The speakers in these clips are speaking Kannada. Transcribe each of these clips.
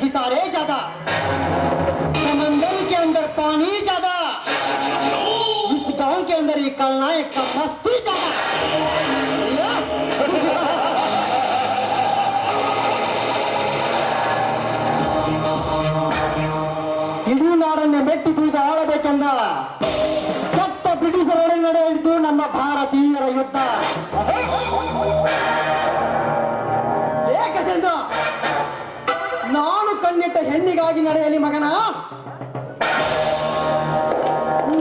सितारे ज्यादा, समंदर के अंदर पानी ज्यादा, इस गांव के अंदर ये खलनायक का मस्ती ज्यादा। ಇಡೀ ನಾಡನ್ನೇ ಮೆಟ್ಟಿ ತುಳಿದು ಆಳಬೇಕೆಂದ ಕೆಟ್ಟ ಬ್ರಿಟಿಷರೊಡನೆ ನಡೆಯಿತು ನಮ್ಮ ಭಾರತೀಯರ ಯುದ್ಧ. ಏಕಚಂದ್ರ, ನಾನು ಕಣ್ಣಿಟ್ಟ ಹೆಣ್ಣಿಗಾಗಿ ನಡೆಯಲಿ ಮಗನ,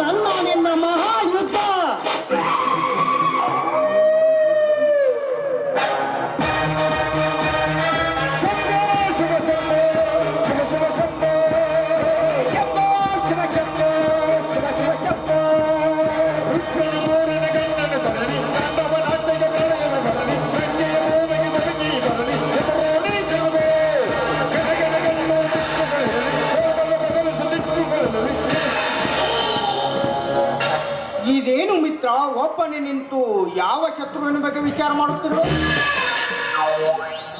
ನನ್ನ ನಿನ್ನ ಮಹಾಯುದ್ಧ. ಇದೇನು ಮಿತ್ರ, ಒಬ್ಬನೇ ನಿಂತು ಯಾವ ಶತ್ರುವಿನ ಬಗ್ಗೆ ವಿಚಾರ ಮಾಡುತ್ತಿರುವ?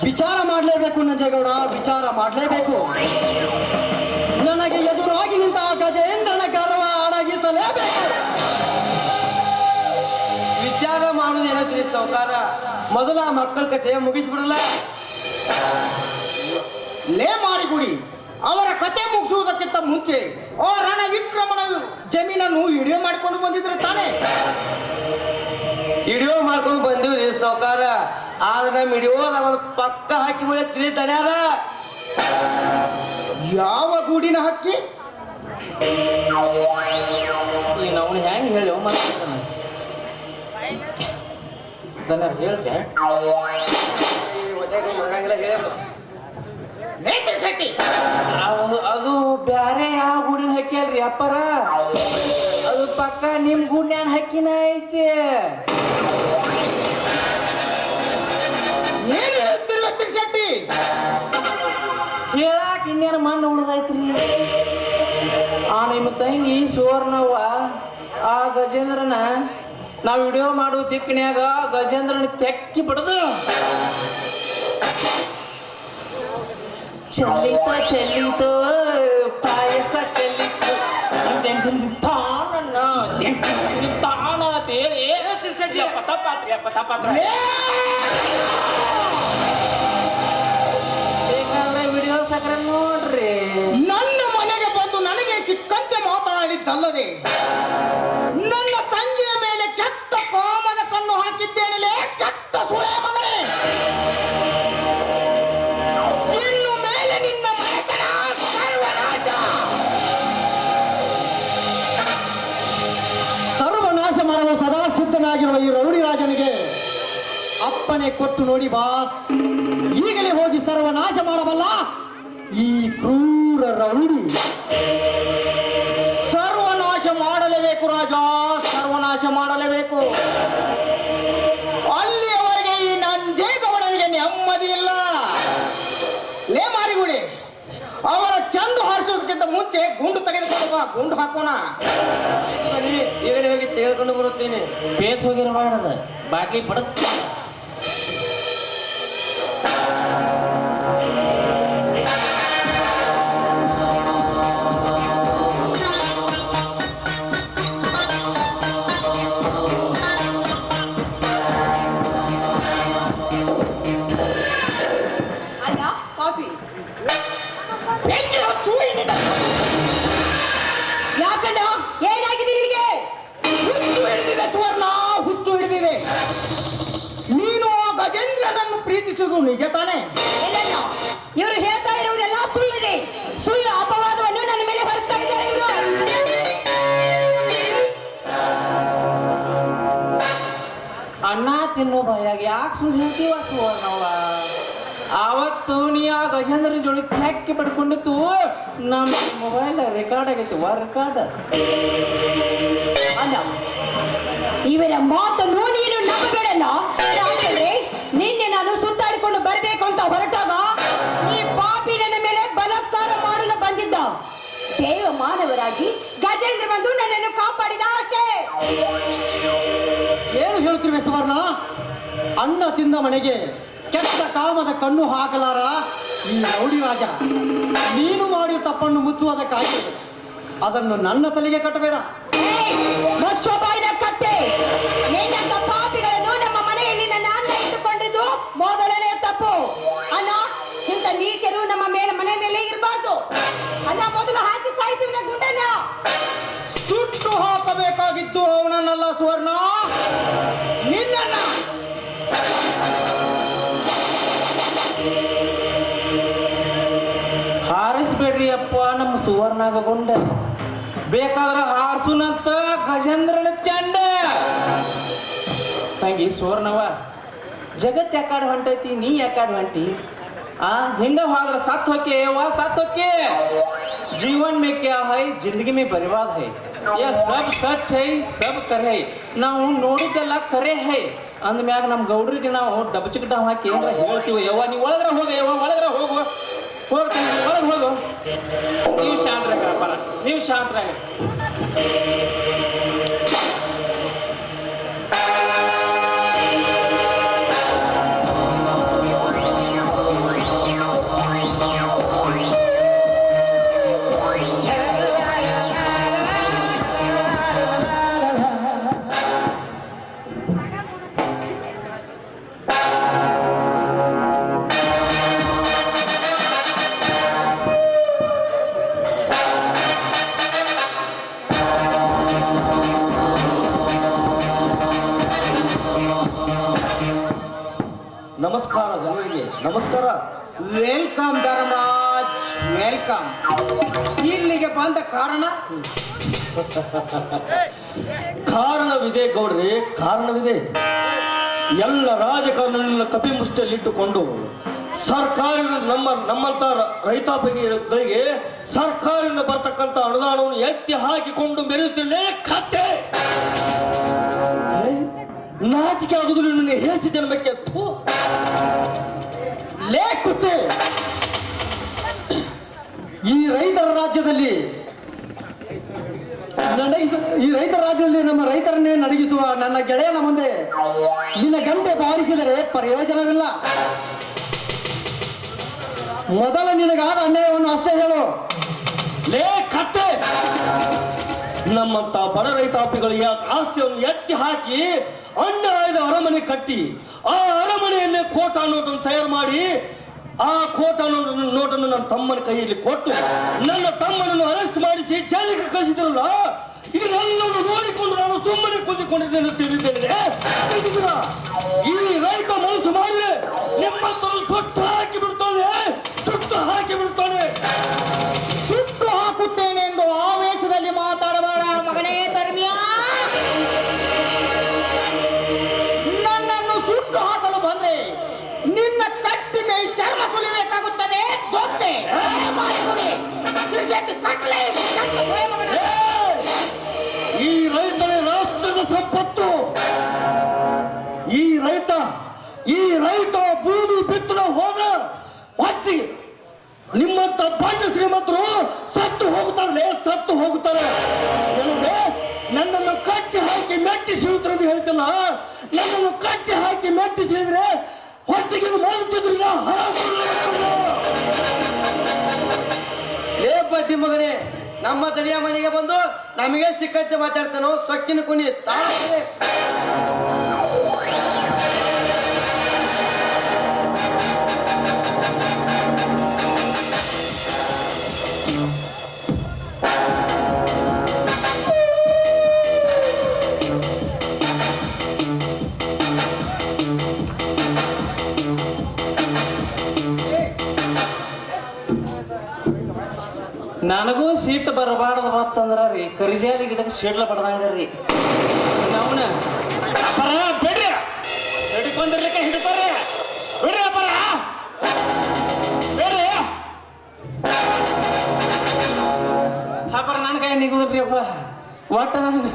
ವಿಚಾರ ಮಾಡಲೇಬೇಕು ನಂಜೇಗೌಡ, ವಿಚಾರ ಮಾಡಲೇಬೇಕು. ನನಗೆ ಎದುರಾಗಿ ನಿಂತ ಗಜೇಂದ್ರನ ಗರ್ವ ಅಡಗಿಸಲೇಬೇಕು. ವಿಚಾರ ಮಾಡುವುದೇನೋ ತಿಳಿಸಿ ಸಾವುಕಾರ, ಮೊದಲ ಮಕ್ಕಳ ಕಥೆ ಮುಗಿಸ್ಬಿಡಲ್ಲ. ಲೇ ಮಾರಿಗುಡಿ, ಅವರ ಕತೆ ಮುಗಿಸುವುದಕ್ಕಿಂತ ಮುಂಚೆ ಆ ರಣ ವಿಕ್ರಮನ ಜಮೀನನ್ನು ವಿಡಿಯೋ ಮಾಡಿಕೊಂಡು ಬಂದಿದ್ರೆ ತಾನೇ? ವಿಡಿಯೋ ಮಾಡ್ಕೊಂಡು ಬಂದಿವ್ರಿ ಸಾವುಕಾರ, ಆದ್ರೆ ನಮ್ಮ ವಿಡಿಯೋ ಒಂದು ಪಕ್ಕ ಹಾಕಿ ಮೇಲೆ ತಿಳಿ ತಡ್ಯಾರ. ಯಾವ ಗೂಡಿನ ಹಕ್ಕಿ? ಈಗ ನಾವು ಹೆಂಗೆ ಹೇಳಿ ಹೇಳ್ದೆ ಅದು ಬ್ಯಾರೆ ಯಾವ ಗೂಡಿನ ಹಕ್ಕಿ ಅಲ್ರಿ ಅಪ್ಪರ, ಅದು ಪಕ್ಕ ನಿಮ್ ಗೂಡ್ನ್ಯಾನ ಹಕ್ಕಿನ ಐತಿ. ಏನು ಹೇಳ್ತಿರ್ಬೇಕು ಶೆಟ್ಟಿ? ಹೇಳಾಕ ಇನ್ನೇನು ಮಣ್ಣು ಉಳ್ದೈತ್ರಿ. ಆ ನಿಮ್ಮ ತಂಗಿ ಸುವರ್ಣವ್ವ ಆ ಗಜೇಂದ್ರನ ನಾವು ವಿಡಿಯೋ ಮಾಡುವ ದಿಕ್ಕಿನ್ಯಾಗ ಗಜೇಂದ್ರನ ತೆಕ್ಕಿ ಬಿಡದು ಚೆಲ್ಲಿತೋ ಪಾಯಸ ಚೆಲ್ಲಿತು ಬೇಕಾದ್ರೆ ವಿಡಿಯೋ ಸಕ್ರ ನೋಡ್ರಿ. ನನ್ನ ಮನೆಗೆ ಬಂದು ನನಗೆ ಸಿಕ್ಕಂತೆ ಮಾತನಾಡಿದ್ದಲ್ಲದೆ ನನ್ನ ತಂಗಿಯ ಮೇಲೆ ಕೆಟ್ಟ ಕಾಮನ ಕಣ್ಣು ಹಾಕಿದ್ದೇನೆ. ಕೆಟ್ಟ ಸುಳೆ ಮಗನೇ, ಇನ್ನು ಮೇಲೆ ನಿನ್ನ ಮನೆತನ ಸರ್ವನಾಶ. ಸರ್ವನಾಶ ಮಾಡಲು ಸದಾ ಸಿದ್ಧನಾಗಿರುವ ಈ ರೌಡಿ ರಾಜನಿಗೆ ಅಪ್ಪನೆ ಕೊಟ್ಟು ನೋಡಿ ಬಾಸ್, ಈಗಲೇ ಹೋಗಿ ಸರ್ವನಾಶ ಮಾಡಬಲ್ಲ ಈ ಕ್ರೂರ ರೌಡಿ. ಸರ್ವನಾಶ ಮಾಡಲೇಬೇಕು ರಾಜ, ಸರ್ವನಾಶ ಮಾಡಲೇಬೇಕು. ಅಲ್ಲಿಯವರೆಗೆ ಈ ನಂಜೇಗೌಡನಿಗೆ ನೆಮ್ಮದಿ ಇಲ್ಲ. ಲೇ ಮಾರಿಗುಡಿ, ಅವರ ಚಂಡು ಹಾರಿಸೋದಕ್ಕಿಂತ ಮುಂಚೆ ಗುಂಡು ತೆಗೆದುಕೊಂಡು ಬಾ, ಗುಂಡು ಹಾಕೋಣ. ಈಗಲೇ ಹೋಗಿ ತೆಗೆದುಕೊಂಡು ಬರುತ್ತೇನೆ. ಪೇಸ್ ಹೋಗಿರ ಮಾಡದ ಬಾಕಿ ಪಡುತ್ತ ಏನಾಗಿದೆ ನಿನಗೆ? ಹುಚ್ಚು ಹಿಡಿದಿದೆ ಸುವರ್ಣ, ಹುಚ್ಚು ಹಿಡಿದಿದೆ. ನೀನು ಗಜೇಂದ್ರನನ್ನು ಪ್ರೀತಿಸುವುದು ನಿಜ ತಾನೆ? ಇವರು ಹೇಳ್ತಾ ಇರುವುದೆಲ್ಲ ಸುಳ್ಳಿದೆ. ಸುಳ್ಳು ಅಪವಾದವನ್ನು ನನ್ನ ಮೇಲೆ ಹೊರಿಸ್ತಾ ಇದ್ದಾರೆ ಇವರು. ಅನ್ನ ತಿನ್ನೋ ಭಯಾಗ ಯಾಕೆ ಸುಳ್ಳು ಹೇಳ್ತೀವ ಸುವರ್ಣವ್ವ? ಆವತ್ತು ನೀ ಆ ಗಜೇಂದ್ರನ ಜೋಡಿ ಹಾಕಿ ಪಡ್ಕೊಂಡಿತ್ತು, ನಮ್ಮ ಮೊಬೈಲ್ ರೆಕಾರ್ಡ್ ಆಗೈತಿ. ರೆಕಾರ್ಡ್ ಅಲ್ಲ, ಇವರ ಮಾತನ್ನು ನೀನು ನಂಬಬೇಡಲ್ಲ. ಯಾಕಂದ್ರೆ ನಿನ್ನೆ ನಾನು ಸುತ್ತಾಡಿಕೊಂಡು ಬರಬೇಕು ಅಂತ ಹೊರಟಾಗ ಈ ಪಾಪಿ ನನ್ನ ಮೇಲೆ ಬಲಾತ್ಕಾರ ಮಾಡಲು ಬಂದಿದ್ದ. ದೇವ ಮಾನವರಾಗಿ ಗಜೇಂದ್ರ ಬಂದು ನನ್ನನ್ನು ಕಾಪಾಡಿದ ಅಷ್ಟೇ. ಏನು ಹೇಳ್ತಿರುವೆ ಸುವರ್ಣ? ಅನ್ನ ತಿಂದ ಮನೆಗೆ ಕೆಟ್ಟ ಕಾಮದ ಕಣ್ಣು ಹಾಕಲಾರ ಈ ರೌಡಿ ರಾಜ ನೀನು ಮಾಡಿದ ತಪ್ಪನ್ನು ಮುಚ್ಚುವುದಕ್ಕಾಗಿ ಅದನ್ನು ನನ್ನ ತಲೆಗೆ ಕಟ್ಟಬೇಡ. ಮುಚ್ಚೋ ಬಾಯಿನ ಕತ್ತೆ. ನಿನ್ನಂತ ಪಾಪಿಗಳನ್ನು ನಮ್ಮ ಮನೆಯಲ್ಲಿ ನನ್ನ ಅನ್ನ ಇಟ್ಟುಕೊಂಡಿದ್ದು ಮೊದಲನೇ ತಪ್ಪು. ಅಣ್ಣ, ಇಂಥ ನೀಚರು ನಮ್ಮ ಮನೆ ಮೇಲೆ ಇರಬಾರ್ದು. ಅಣ್ಣ, ಮೊದಲು ಹಾಕಿ ಸಾಯಿಸುವಿನ ಗುಂಡನ್ನ. ಸುಟ್ಟು ಹಾಕಬೇಕಾಗಿದ್ದು ಅವನನ್ನಲ್ಲ ಸುವರ್ಣ, ನಿನ್ನನ್ನ. ಹಾರಿಸ್ಬೇಡ್ರಿ ಅಪ್ಪ ನಮ್ಮ ಸುವರ್ಣಗೊಂಡ. ಬೇಕಾದ್ರೆ ಹಾರ್ಸುನಂತ ಗಜೇಂದ್ರನ ಚಂಡ. ತಂಗಿ ಸುವರ್ಣವ, ಜಗತ್ ಯಾಕಾಡ್ ಹೊಂಟೈತಿ, ನೀ ಯಾಕಾಡ್ ಹೊಂಟಿ? ಹಿಂಗ ಹೋದ್ರ ಸತ್ होके वा सत होके। जीवन में क्या है, जिंदगी में बर्बाद है। यह सब सच है, सब करे ನಾವು ನೋಡಿದ್ದೆಲ್ಲ ಕರೆ है ಅಂದ್ಮ್ಯಾಗ ನಮ್ಮ ಗೌಡ್ರಿಗೆ ನಾವು ಡಬಚಿಕಟ ಹಾಕಿ ಏನ್ರ ಹೇಳ್ತೀವಿ. ಯವ್ವ ನೀವು ಒಳಗ್ರ ಹೋಗ, ಯವ್ವ ಒಳಗ್ರ ಹೋಗು, ಹೋಗ್ತೀನಿ ಒಳಗೆ ಹೋಗು. ನೀವು ಶಾಂತರಾಗ ಪರ, ನೀವು ಶಾಂತರಾಗ. ನಮಸ್ಕಾರ ಜನರಿಗೆ, ನಮಸ್ಕಾರ. Welcome Dharmaraj, welcome. ಇಲ್ಲಿಗೆ ಬಂದ ಕಾರಣ? ಕಾರಣವಿದೆ ಗೌಡ್ರೆ, ಕಾರಣವಿದೆ. ಎಲ್ಲ ರಾಜಕಾರಣಿಗಳನ್ನ ಕಪಿಮುಷ್ಟಿಯಲ್ಲಿಟ್ಟುಕೊಂಡು ಸರ್ಕಾರದ ನಮ್ಮಂತ ರೈತಾಪಿಗಳಿಗೆ ಸರ್ಕಾರದಿಂದ ಬರ್ತಕ್ಕಂಥ ಅನುದಾನವನ್ನು ಎತ್ತಿ ಹಾಕಿಕೊಂಡು ಮೆರೆಯುತ್ತಿರಲೇ ಕತ್ತೆ. ನಾಚಿಕೆ ಆಗುದಿಲ್ಲ ನಿನ್ನೆ ಹೇಸಿ ಜನ್ಮಕ್ಕೆ. ಲೇ ಕುತ್ತೆ, ಈ ರೈತರ ರಾಜ್ಯದಲ್ಲಿ ನಮ್ಮ ರೈತರನ್ನೇ ನಡಗಿಸುವ ನನ್ನ ಗೆಳೆಯನ ಮುಂದೆ ನಿನ್ನ ಗಂಟೆ ಬಾರಿಸಿದರೆ ಪ್ರಯೋಜನವಿಲ್ಲ. ಮೊದಲ ನಿನಗಾದ ಅನ್ಯಾಯವನ್ನು ಅಷ್ಟೇ ಹೇಳು. ಲೇ ಕತ್ತೆ, ನಮ್ಮಂತ ಬಡ ರೈತಾಪಿಗಳಿಗೆ ಆಸ್ತಿಯನ್ನು ಎತ್ತಿ ಹಾಕಿ ಅನ್ಯಾಯದ ಅರಮನೆ ಕಟ್ಟಿ ಆ ಅರಮನೆಯಲ್ಲೇ ಕೋಟಾ ನೋಟನ್ನು ತಯಾರು ಮಾಡಿ ಆ ಕೋಟಾ ನೋಟನ್ನು ನನ್ನ ತಮ್ಮನ ಕೈಯಲ್ಲಿ ಕೊಟ್ಟು ನನ್ನ ತಮ್ಮನನ್ನು ಅರೆಸ್ಟ್ ಮಾಡಿಸಿ ಜೈಲಿಗೆ ಕಳಿಸಿದ್ರಲ್ಲ, ಇದನ್ನೆಲ್ಲರೂ ನೋಡಿಕೊಂಡು ನಾನು ಸುಮ್ಮನೆ ಕುಂದಿಕೊಂಡಿದ್ದೇನೆ ತಿಳಿದಿದ್ದೇನೆ. ಈ ರೈತ ಮನಸ್ಸು ಮಾಡಿದ್ರೆ ನಿಮ್ಮಂತನ್ನು ಸುಟ್ಟು ಹಾಕಿ ಬಿಡ್ತಾನೆ, ಸುಟ್ಟು ಹಾಕಿ ಬಿಡ್ತಾನೆ. ಸುಟ್ಟು ಹಾಕುತ್ತೇನೆ ಎಂದು ಆವೇಶದಲ್ಲಿ ಮಾತಾಡಬೇಡ ಮಗನೇ ಧರ್ಮಿಯ. ನನ್ನನ್ನು ಸುಟ್ಟು ಹಾಕಲು ಬಂದ್ರೆ ನಿನ್ನ ಕಟ್ಟಿ ಮೇಲೆ ಚರ್ಮ ಸುಲಿಬೇಕಾಗುತ್ತದೆ. ಈ ರೈತನೇ ರಾಷ್ಟ್ರದ ಸಂಪತ್ತು. ಈ ರೈತ ಭೂಮಿ ಬಿತ್ತದ ಹೋದ ಹೊತ್ತಿಗೆ ನಿಮ್ಮಂತ ಬಾಂಡ ಶ್ರೀಮಂತರು ಸತ್ತು ಹೋಗುತ್ತಾರೆ, ಸತ್ತು ಹೋಗುತ್ತಾರೆ. ನನ್ನನ್ನು ಕಟ್ಟಿ ಹಾಕಿ ಮೆಟ್ಟಿಸಿದ್ರೆ ಹೇಳ್ತಿಲ್ಲ, ನನ್ನನ್ನು ಕಟ್ಟಿ ಹಾಕಿ ಮೆಟ್ಟಿಸಿದ್ರೆ ಹೊತ್ತಿಗೆ ಮಾಡುತ್ತಿದ್ರಿಲ್ಲ. ಏ ಬಡ್ಡಿ ಮಗನೇ, ನಮ್ಮ ತಲೆಯ ಮನೆಗೆ ಬಂದು ನಮಗೆ ಸಿಕ್ಕಂತೆ ಮಾತಾಡ್ತಾನೋ ಸೊಕ್ಕಿನ ಕುಣಿ ತಾಳೆ. ನನಗೂ ಸೀಟ್ ಬರಬಾರ್ದು ಬತ್ತಂದ್ರ ರೀ ಕರಿಜಾಲಿ ಗಿಡಕ್ಕೆ ಶೀಟ್ಲ ಬಡ್ದಂಗ್ರಿ. ಅವನ ಅಪರ ಬೇಡ್ರಿ, ಹಿಡ್ಕೊಂಡಿರ್ಲಿಕ್ಕೆ ಹಿಡ್ತಾರೆ ಬಿಡ್ರಿ ಅಪರ ಬೇಡ್ರಿ. ಅಪರ ನನ್ನ ಕೈ ನಿಗುದ್ರಿ ಅಪ್ಪ. ಒಟ್ಟ ನನಗೆ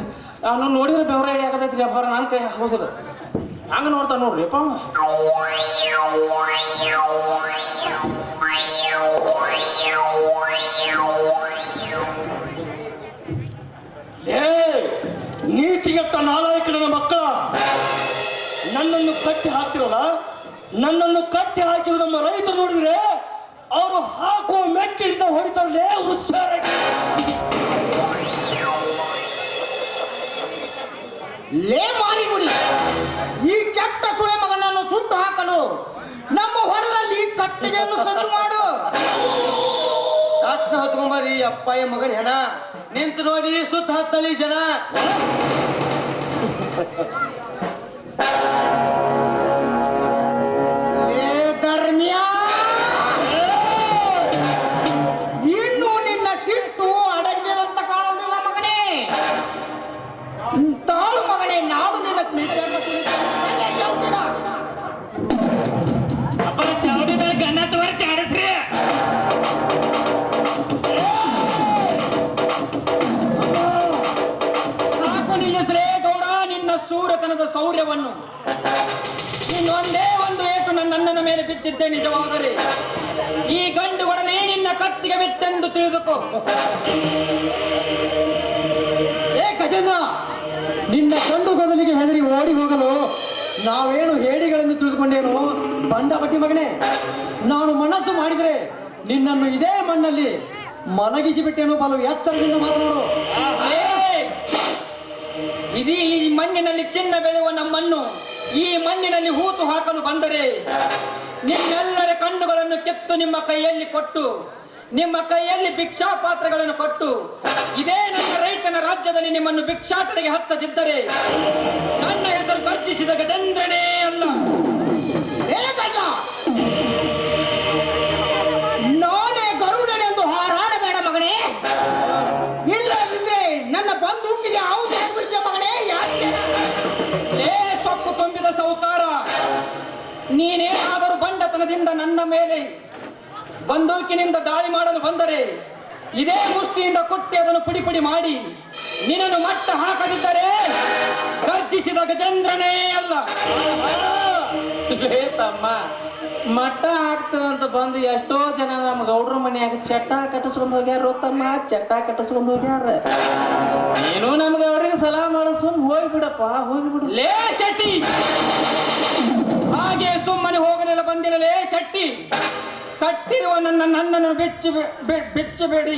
ಅವನು ನೋಡಿದ್ರೆ ಬೆವರ ಐಡಿ ಆಗತೈತ್ರಿ ಅಪ್ಪಾರ. ನನ್ನ ಕೈ ಹೌಸದ ಹಂಗ ನೋಡ್ತಾ ನೋಡ್ರಿ ಅಪ್ಪ. ನೀತಿಗೆಟ್ಟ ನಾಲಾಯಕನ ಮಕ್ಕಳ, ನನ್ನನ್ನು ಕಟ್ಟಿ ಹಾಕಿರಲ್ಲ, ನನ್ನನ್ನು ಕಟ್ಟಿ ಹಾಕಿದ ನಮ್ಮ ರೈತರು ನೋಡಿದ್ರೆ ಅವರು ಹಾಕುವ ಮೆಟ್ಟಿನಿಂದ ಹೊಡಿತಾರಲೇ ಉತ್ಸಾಹ. ಲೇ ಮಾರಿಗುಡಿ, ಈ ಕೆಟ್ಟ ಸುಳೆ ಮಗನನ್ನು ಸುಟ್ಟು ಹಾಕಲು ನಮ್ಮ ಹೊರದಲ್ಲಿ ಕಟ್ಟಿಗೆಯನ್ನು ಸಜ್ಜು ಮಾಡು. ರತ್ನ ಹೊತ್ಕೊಂಬರಿ ಅಪ್ಪಯ್ಯ ಮಗನ ಹೆಣ ನಿಂತು ನೋಡಿ ಸುತ್ತ ಹತ್ತಲಿ ಜನ. ಲೇ ಧರ್ಮ್ಯ, ಇನ್ನು ನಿನ್ನ ಸಿಟ್ಟು ಅಡಗಿದಂತ ಕಾಣುವುದಿಲ್ಲ ಮಗನೇ. ತಾಳು ಮಗನೇ, ನಾನು ನಿನ್ನ ಚಾವಡಿ ಮೇಲೆ ಗನ್ನ ತೋರಿ ಚಾಡಿಸ್ರಿ. ಸಾಕು ನಿಲ್ಲಿಸ್ರೇ ಗೌಡ ನಿನ್ನ ಸೂರತನದ ಶೌರ್ಯವನ್ನು. ಇನ್ನೊಂದೇ ಒಂದು ಏಟು ನನ್ನ ಮೇಲೆ ಬಿದ್ದಿದ್ದೆ ನಿಜವಾದರೆ ಈ ಗಂಡುಗೊಡನೆ ನಿನ್ನ ಕತ್ತಿಗೆ ಬಿತ್ತೆಂದು ತಿಳಿದುಕೋ. ಏ ಗಜೇಂದ್ರ, ನಿನ್ನ ಗಂಡು ಗದಲಿಗೆ ಹೆದರಿ ಓಡಿ ಹೋಗಲು ನಾವೇನು ಹೇಡಿಗಳೆಂದು ತಿಳಿದುಕೊಂಡೇನು? ಬಂಡ ಬಟ್ಟಿ ಮಗನೇ, ನಾನು ಮನಸ್ಸು ಮಾಡಿದರೆ ನಿನ್ನನ್ನು ಇದೇ ಮಣ್ಣಲ್ಲಿ ಮಲಗಿಸಿ ಬಿಟ್ಟೇನು. ಬಲು ಎತ್ತರದಿಂದ ಮಾತನಾಡು. ಇದೀ ಈ ಮಣ್ಣಿನಲ್ಲಿ ಚಿನ್ನ ಬೆಳೆಯುವ ನಮ್ಮನ್ನು ಈ ಮಣ್ಣಿನಲ್ಲಿ ಹೂತು ಹಾಕಲು ಬಂದರೆ ನಿಮ್ಮೆಲ್ಲರ ಕಣ್ಣುಗಳನ್ನು ಕಿತ್ತು ನಿಮ್ಮ ಕೈಯಲ್ಲಿ ಕೊಟ್ಟು, ನಿಮ್ಮ ಕೈಯಲ್ಲಿ ಭಿಕ್ಷಾ ಪಾತ್ರಗಳನ್ನು ಕೊಟ್ಟು, ಇದೇ ನನ್ನ ರೈತನ ರಾಜ್ಯದಲ್ಲಿ ನಿಮ್ಮನ್ನು ಭಿಕ್ಷಾಟನೆಗೆ ಹಚ್ಚದಿದ್ದರೆ ನನ್ನ ಹೆಸರು ಗರ್ಜಿಸಿದ ಗಜೇಂದ್ರನೇ ಅಲ್ಲ. ನಾನೇ ಗರುಡನೆಂದು ಹಾರಾಡಬೇಡ ಮಗನೇ, ಇಲ್ಲದಿದ್ರೆ ನನ್ನ ಬಂದೂಕಿಗೆ ಔಷಧ ಹಾಕ್ಬಿಡ್ತೀಯ ಮಗನೇ. ಏ ಸೊಕ್ಕು ತುಂಬಿದ ಸೌಕಾರ, ನೀನೇನಾದರೂ ಬಂಡತನದಿಂದ ನನ್ನ ಮೇಲೆ ಬಂದೂಕಿನಿಂದ ದಾಳಿ ಮಾಡಲು ಬಂದರೆ ಇದೇ ಮುಷ್ಟಿಯಿಂದ ಕುಟ್ಟಿ ಅದನ್ನು ಪುಡಿ ಪುಡಿ ಮಾಡಿ ನಿನ್ನನ್ನು ಮಟ್ಟ ಹಾಕದಿದ್ದರೆ ಗರ್ಜಿಸಿದ ಗಜೇಂದ್ರನೇ ಅಲ್ಲ. ಲೇ ತಮ್ಮ, ಮಟ್ಟ ಹಾಕ್ತಾರಂತ ಬಂದು ಎಷ್ಟೋ ಜನ ನಮ್ಮ ಗೌಡ್ರ ಮನೆಯಾಗ ಚಟ್ಟ ಕಟ್ಟಿಸ್ಕೊಂಡು ಹೋಗ್ಯಾರ ತಮ್ಮ, ಚಟ್ಟ ಕಟ್ಟಿಸ್ಕೊಂಡು ಹೋಗ್ಯಾರ. ನೀನು ನಮ್ಗೆ ಅವ್ರಿಗೆ ಸಲಹಾ ಮಾಡೋ ಸುಮ್ ಹೋಗ್ಬಿಡಪ್ಪ, ಹೋಗ್ಬಿಡು. ಲೇ ಶೆಟ್ಟಿ, ಹಾಗೆ ಸುಮ್ಮನೆ ಹೋಗಲೆಲ್ಲ ಬಂದಿರಲೇ ಶೆಟ್ಟಿ. ಕಟ್ಟಿರುವ ನನ್ನನ್ನು ಬಿಚ್ಚಬೇಡಿ,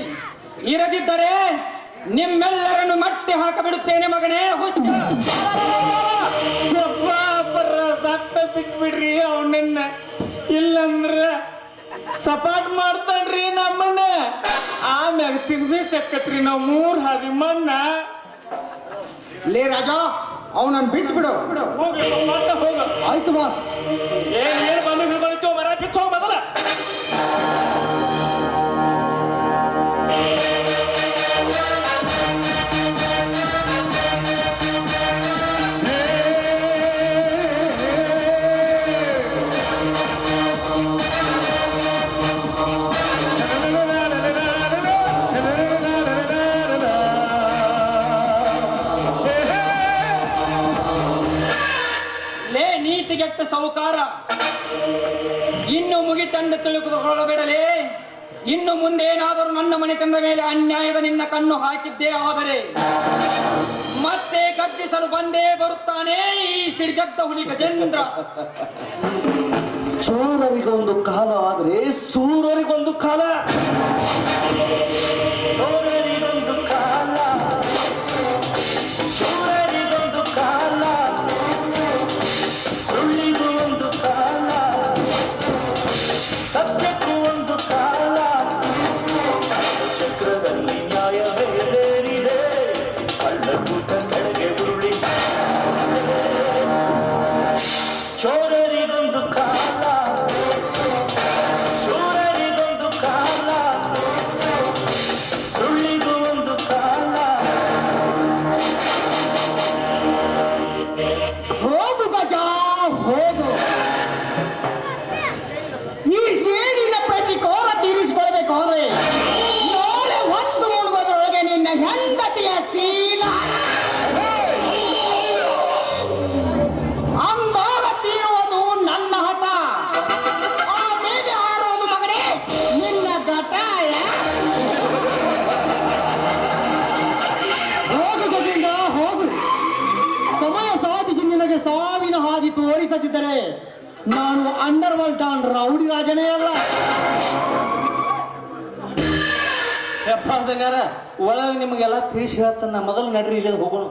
ಇರದಿದ್ದರೆ ನಿಮ್ಮೆಲ್ಲರನ್ನು ಮಟ್ಟಿ ಹಾಕಬಿಡುತ್ತೇನೆ ಮಗನೇ. ಸತ್ತ ಬಿಟ್ಬಿಡ್ರಿ ಅವನನ್ನ, ಇಲ್ಲಂದ್ರ ಸಪಾಟ್ ಮಾಡ್ತಾನ್ರಿ ನಮ್ಮನ್ನ. ಆಮ್ಯಾಗ ತಿನ್ಬೇಕತ್ರಿ ನಾವು 3 ಹಾದಿ ಮಣ್ಣ. ಲೇ ರಾಜ, ಅವನನ್ನು ಬಿಟ್ಟು ಬಿಡು. ಹೋಗಿ ಮತ್ತೆ ಹೋಗ. ಆಯ್ತು ಬಾಸ್. ಏನ್ ಬಂದು ಹಿಡ್ಕೊಂಡಿತ್ತು ಮರ ಬಿಚ್ಚೋ ಮೊದಲ. ನೀತಿಗೆಟ್ಟ ಸೌಕಾರ, ಇನ್ನು ಮುಗಿತಂದು ತಿಳಿದುಕೊಳ್ಳಬೇಡಲೇ. ಇನ್ನು ಮುಂದೆ ಏನಾದರೂ ನನ್ನ ಮನೆತನದ ಮೇಲೆ ಅನ್ಯಾಯದ ನಿನ್ನ ಕಣ್ಣು ಹಾಕಿದ್ದೇ ಆದರೆ ಮತ್ತೆ ಗರ್ಜಿಸಲು ಬಂದೇ ಬರುತ್ತಾನೆ ಈ ಸಿಡಿಗದ್ದ ಹುಲಿ ಗಜೇಂದ್ರ. ಚೋರರಿಗೊಂದು ಕಾಲ ಆದರೆ ಸೂರರಿಗೊಂದು ಕಾಲ. ಚೋರರಿಗೊಂದು ಕಾಲ, ಸೂರರಿಗೊಂದು ಕಾಲ, ಸುಳ್ಳಿಗೂ ಒಂದು ಕಾಲ, ಸತ್ಯಕ್ಕೂ ಒಂದು ಕಾಲ. ಚಕ್ರದಲ್ಲಿ ನ್ಯಾಯವೇರಿದೆ, ಕಳ್ಳಕೂಟ ಕೆಳಗೆ ಉರುಳಿ. ಚೋರರಿಗೊಂದು ಕಾಲ, ಸೂರರಿಗೊಂದು ಕಾಲ, ಸುಳ್ಳಿಗೂ ಒಂದು ಕಾಲ. ಹೋಗು ಗಜ ಹೋಗು. ಈ ಸೇಡಿನ ಪ್ರತಿಕೋರ ತೀರಿಸಿಕೊಳ್ಬೇಕು ಅಂದ್ರೆ ನಾಳೆ ಹೊತ್ತು ಮುಳುಗೋದ್ರೊಳಗೆ ನಿನ್ನ ಹೆಂಡತಿಯ ಶೀಲ ಅಂದಾಗ ತೀರುವುದು ನನ್ನ ಹಠ. ಆಮೇಲೆ ಹಾರುವುದು ಮಗನೇ ನಿನ್ನ ಘಟಾಯ. ಹೋಗು ಗಜೇಂದ್ರ ಹೋಗು. ಸಮಯ ಸಾಧಿಸಿ ನಿನಗೆ ಸಾವಿನ ಹಾದಿ ತೋರಿಸದಿದ್ದರೆ ನಾನು ಅಂಡರ್ ವರ್ಲ್ಡ್ ಡಾನ್ ರೌಡಿ ರಾಜನೇ ಅಲ್ಲ. ತಂಗಾರ ಒಳಗೆ ನಿಮಗೆಲ್ಲ ತಿಳಿಸಿ ಹೇಳ್ತಾನ ಮೊದಲು ನಡ್ರಿ ಇಲ್ಲದ ಹೋಗೋಣ